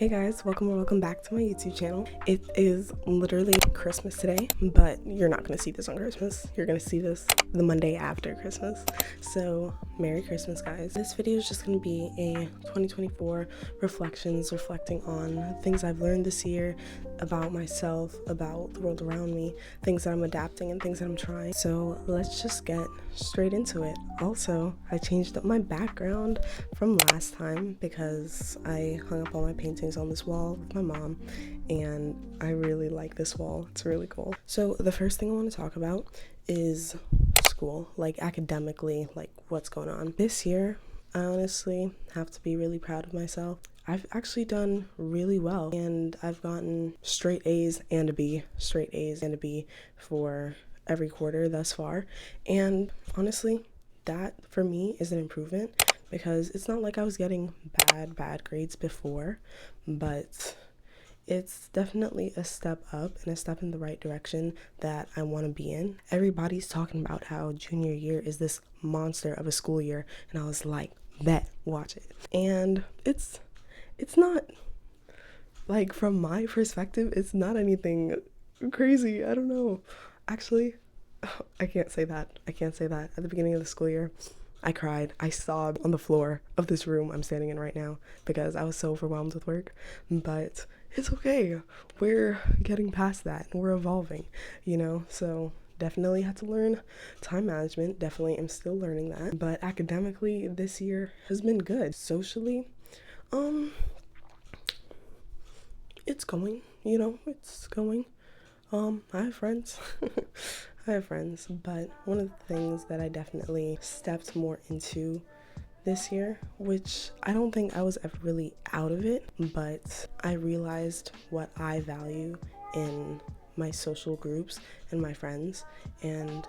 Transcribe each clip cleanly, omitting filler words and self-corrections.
Hey guys, welcome or welcome back to my YouTube channel. It is literally Christmas today, but you're not going to see this on Christmas. You're going to see this the Monday after Christmas. So Merry Christmas, guys. This video is just going to be a 2024 reflections, reflecting on things I've learned this year about myself, about the world around me, things that I'm adapting and things that I'm trying. So let's just get straight into it. Also, I changed up my background from last time because I hung up all my paintings on this wall with my mom, and I really like this wall. It's really cool. So the first thing I want to talk about is school, like academically, like what's going on. This year, I honestly have to be really proud of myself. I've actually done really well, and I've gotten straight A's and a B, straight A's and a B for every quarter thus far. And honestly, that for me is an improvement, because it's not like I was getting bad grades before, but it's definitely a step up and a step in the right direction that I want to be in. Everybody's talking about how junior year is this monster of a school year, and I was like, bet, watch it. And it's not, like, from my perspective, it's not anything crazy. I don't know. Actually, I can't say that. At the beginning of the school year, I cried. I sobbed on the floor of this room I'm standing in right now because I was so overwhelmed with work. But it's okay. We're getting past that and we're evolving, So definitely had to learn time management. Definitely am still learning that. But academically, this year has been good. Socially, it's going, it's going. I have friends. But one of the things that I definitely stepped more into this year, which I don't think I was ever really out of it, but I realized what I value in my social groups and my friends, and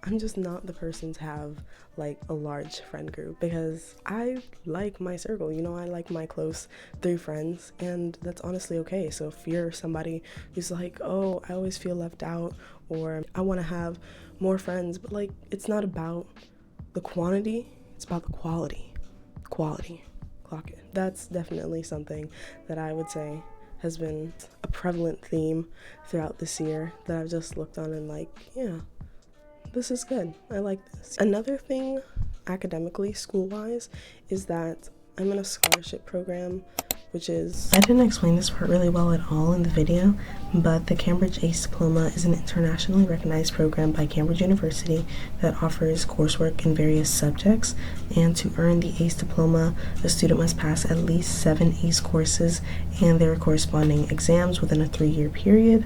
I'm just not the person to have like a large friend group, because I like my circle, I like my close 3 friends, and that's honestly okay. So if you're somebody who's like, oh, I always feel left out, or I want to have more friends, but like, it's not about the quantity, it's about the quality. Clock it. That's definitely something that I would say has been a prevalent theme throughout this year that I've just looked on and like, yeah, this is good. I like this. Another thing academically, school-wise, is that I'm in a scholarship program, which is... I didn't explain this part really well at all in the video, but the Cambridge ACE Diploma is an internationally recognized program by Cambridge University that offers coursework in various subjects, and to earn the ACE Diploma, a student must pass at least 7 ACE courses and their corresponding exams within a 3-year period.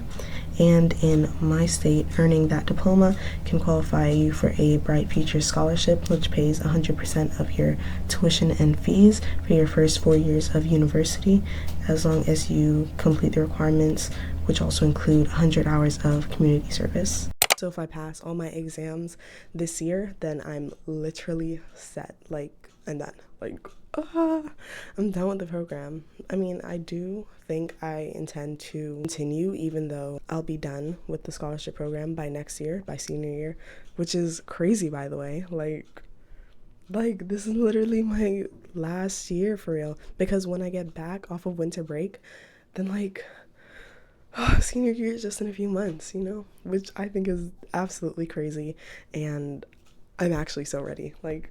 And in my state, earning that diploma can qualify you for a Bright Future Scholarship, which pays 100% of your tuition and fees for your first 4 years of university, as long as you complete the requirements, which also include 100 hours of community service. So if I pass all my exams this year, then I'm literally set. Like, I'm done. Like, I'm done with the program. I mean, I do think I intend to continue, even though I'll be done with the scholarship program by next year, by senior year, which is crazy, by the way. Like this is literally my last year for real, because when I get back off of winter break, then like, senior year is just in a few months, which I think is absolutely crazy, and I'm actually so ready. Like,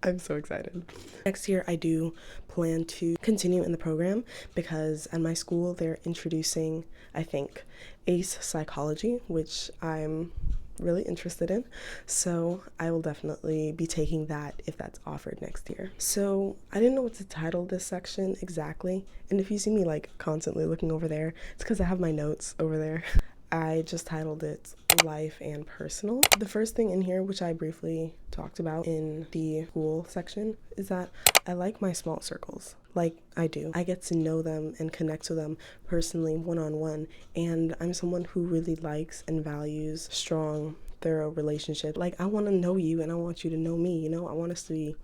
I'm so excited. Next year, I do plan to continue in the program, because at my school, they're introducing, I think, ACE psychology, which I'm really interested in. So I will definitely be taking that if that's offered next year. So I didn't know what to title this section exactly. And if you see me like constantly looking over there, it's because I have my notes over there. I just titled it Life and Personal. The first thing in here, which I briefly talked about in the school section, is that I like my small circles. Like, I do. I get to know them and connect to them personally, one-on-one, and I'm someone who really likes and values strong, thorough relationships. Like, I want to know you and I want you to know me, I want us to be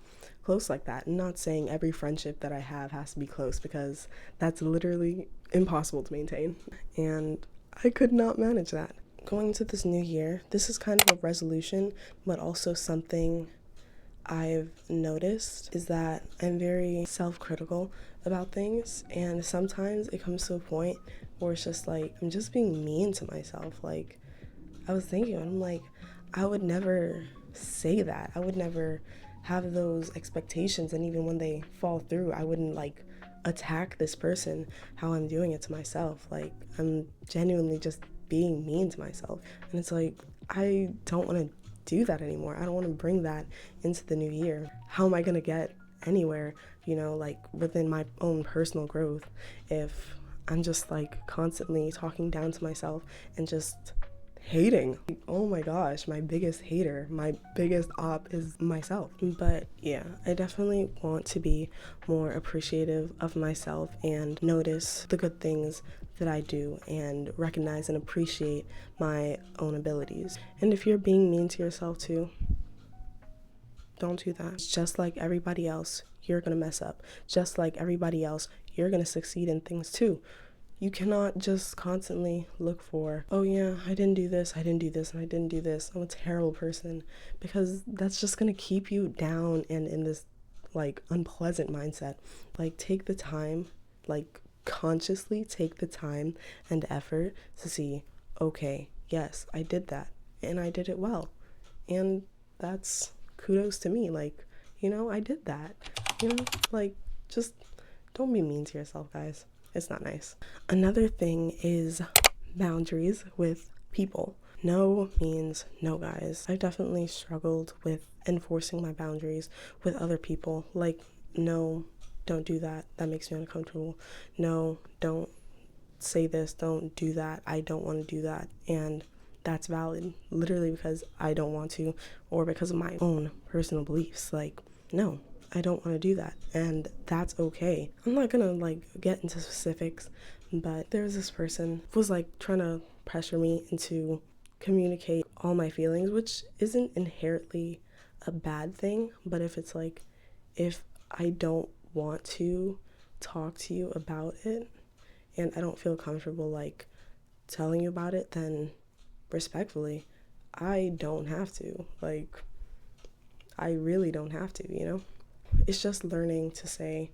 close like that. I'm not saying every friendship that I have has to be close, because that's literally impossible to maintain, and I could not manage that. Going into this new year, this is kind of a resolution, but also something I've noticed is that I'm very self-critical about things, and sometimes it comes to a point where it's just like I'm just being mean to myself. Like, I was thinking, I'm like, I would never say that. I would never have those expectations, and even when they fall through, I wouldn't like attack this person how I'm doing it to myself. Like, I'm genuinely just being mean to myself. And it's like, I don't want to do that anymore. I don't want to bring that into the new year. How am I going to get anywhere, like within my own personal growth, if I'm just like constantly talking down to myself and just hating? Oh my gosh, my biggest hater, my biggest op is myself. But yeah, I definitely want to be more appreciative of myself and notice the good things that I do and recognize and appreciate my own abilities. And if you're being mean to yourself too, don't do that. Just like everybody else, you're gonna mess up. Just like everybody else, you're gonna succeed in things too. You cannot just constantly look for, oh yeah, I didn't do this, and I didn't do this. I'm a terrible person. Because that's just gonna keep you down and in this like unpleasant mindset. Like, take the time, like consciously take the time and effort to see, okay, yes, I did that and I did it well. And that's kudos to me. Like, I did that. Like, just don't be mean to yourself, guys. It's not nice. Another thing is boundaries with people. No means no, guys. I've definitely struggled with enforcing my boundaries with other people. Like, no, don't do that. That makes me uncomfortable. No, don't say this. Don't do that. I don't want to do that. And that's valid, literally because I don't want to, or because of my own personal beliefs. Like, no, I don't want to do that, and that's okay. I'm not gonna like get into specifics, but there was this person who was like trying to pressure me into communicate all my feelings, which isn't inherently a bad thing, but if I don't want to talk to you about it and I don't feel comfortable like telling you about it, then respectfully, I don't have to. Like, I really don't have to. It's just learning to say,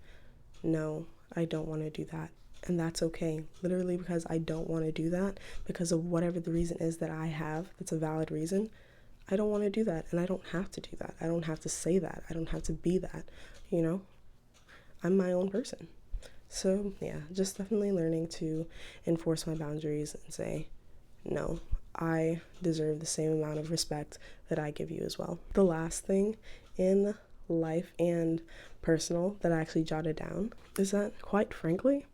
no, I don't want to do that. And that's okay. Literally, because I don't want to do that, because of whatever the reason is that I have, that's a valid reason, I don't want to do that. And I don't have to do that. I don't have to say that. I don't have to be that. I'm my own person. So yeah, just definitely learning to enforce my boundaries and say, no, I deserve the same amount of respect that I give you as well. The last thing in life and personal that I actually jotted down is that, quite frankly,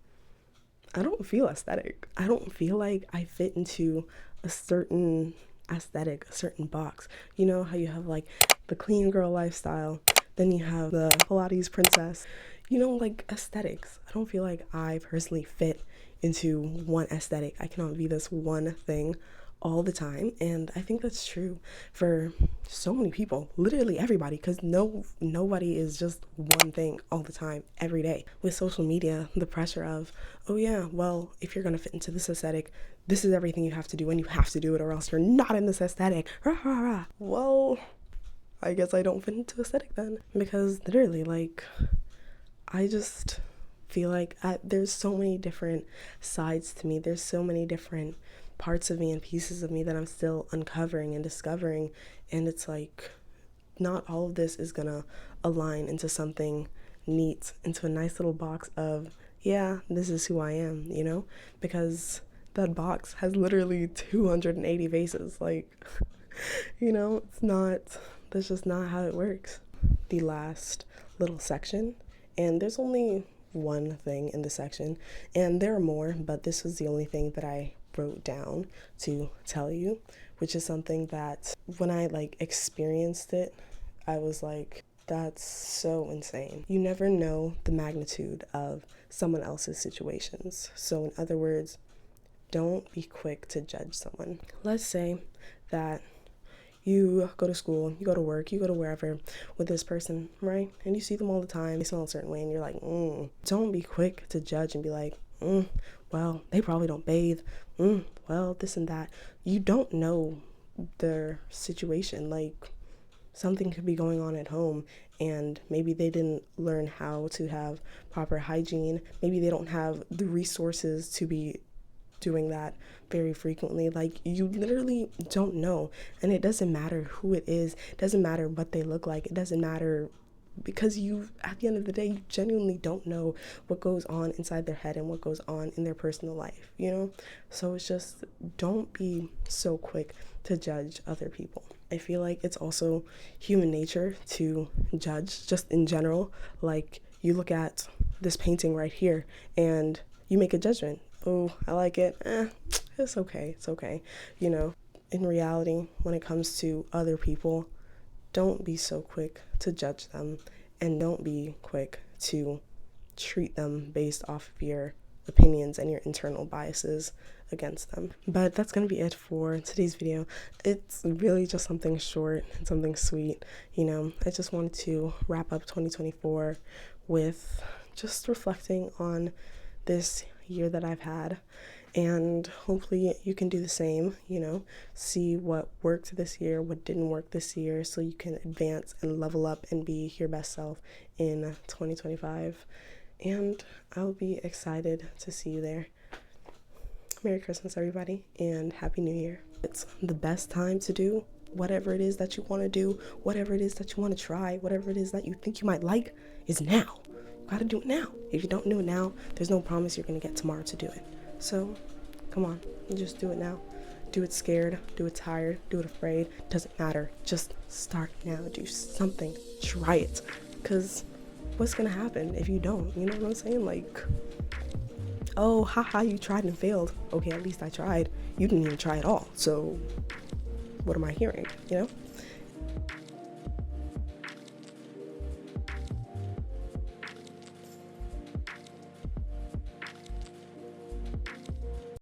I don't feel aesthetic. I don't feel like I fit into a certain aesthetic, a certain box. You know how you have like the clean girl lifestyle, then you have the Pilates princess, like aesthetics. I don't feel like I personally fit into one aesthetic. I cannot be this one thing all the time, and I think that's true for so many people, literally everybody, because nobody is just one thing all the time every day. With social media, the pressure of, oh yeah, well, if you're gonna fit into this aesthetic, this is everything you have to do, and you have to do it or else you're not in this aesthetic. Rah, rah, rah. Well, I guess I don't fit into aesthetic then, because literally, like, I just feel like there's so many different sides to me. There's so many different parts of me and pieces of me that I'm still uncovering and discovering. And it's like, not all of this is gonna align into something neat, into a nice little box of, yeah, this is who I am, because that box has literally 280 faces. Like, that's just not how it works. The last little section, and there's only one thing in the section, and there are more, but this was the only thing that I wrote down to tell you, which is something that when I like experienced it, I was like, that's so insane. You never know the magnitude of someone else's situations. So in other words, don't be quick to judge someone. Let's say that you go to school, you go to work, you go to wherever with this person, right? And you see them all the time, they smell a certain way, and you're like, Don't be quick to judge and be like, well, they probably don't bathe. Well, this and that. You don't know their situation. Like, something could be going on at home, and maybe they didn't learn how to have proper hygiene. Maybe they don't have the resources to be doing that very frequently. Like, you literally don't know. And it doesn't matter who it is, it doesn't matter what they look like, it doesn't matter, because you, at the end of the day, you genuinely don't know what goes on inside their head and what goes on in their personal life, you know? So it's just, don't be so quick to judge other people. I feel like it's also human nature to judge, just in general. Like, you look at this painting right here and you make a judgment. Oh, I like it. It's okay. It's okay. You know, in reality, when it comes to other people, don't be so quick to judge them, and don't be quick to treat them based off of your opinions and your internal biases against them. But that's going to be it for today's video. It's really just something short and something sweet. You know, I just wanted to wrap up 2024 with just reflecting on this year that I've had, and hopefully you can do the same, you know, see what worked this year, what didn't work this year, so you can advance and level up and be your best self in 2025. And I'll be excited to see you there. Merry Christmas, everybody, and Happy New Year. It's the best time to do whatever it is that you want to do, whatever it is that you want to try, whatever it is that you think you might like, is now. You gotta do it now. If you don't do it now, there's no promise you're gonna get tomorrow to do it. So, come on, just do it now. Do it scared, do it tired, do it afraid, doesn't matter. Just start now, do something, try it. Because what's gonna happen if you don't? You know what I'm saying? Like, oh, haha, you tried and failed. Okay, at least I tried. You didn't even try at all. So, what am I hearing, you know?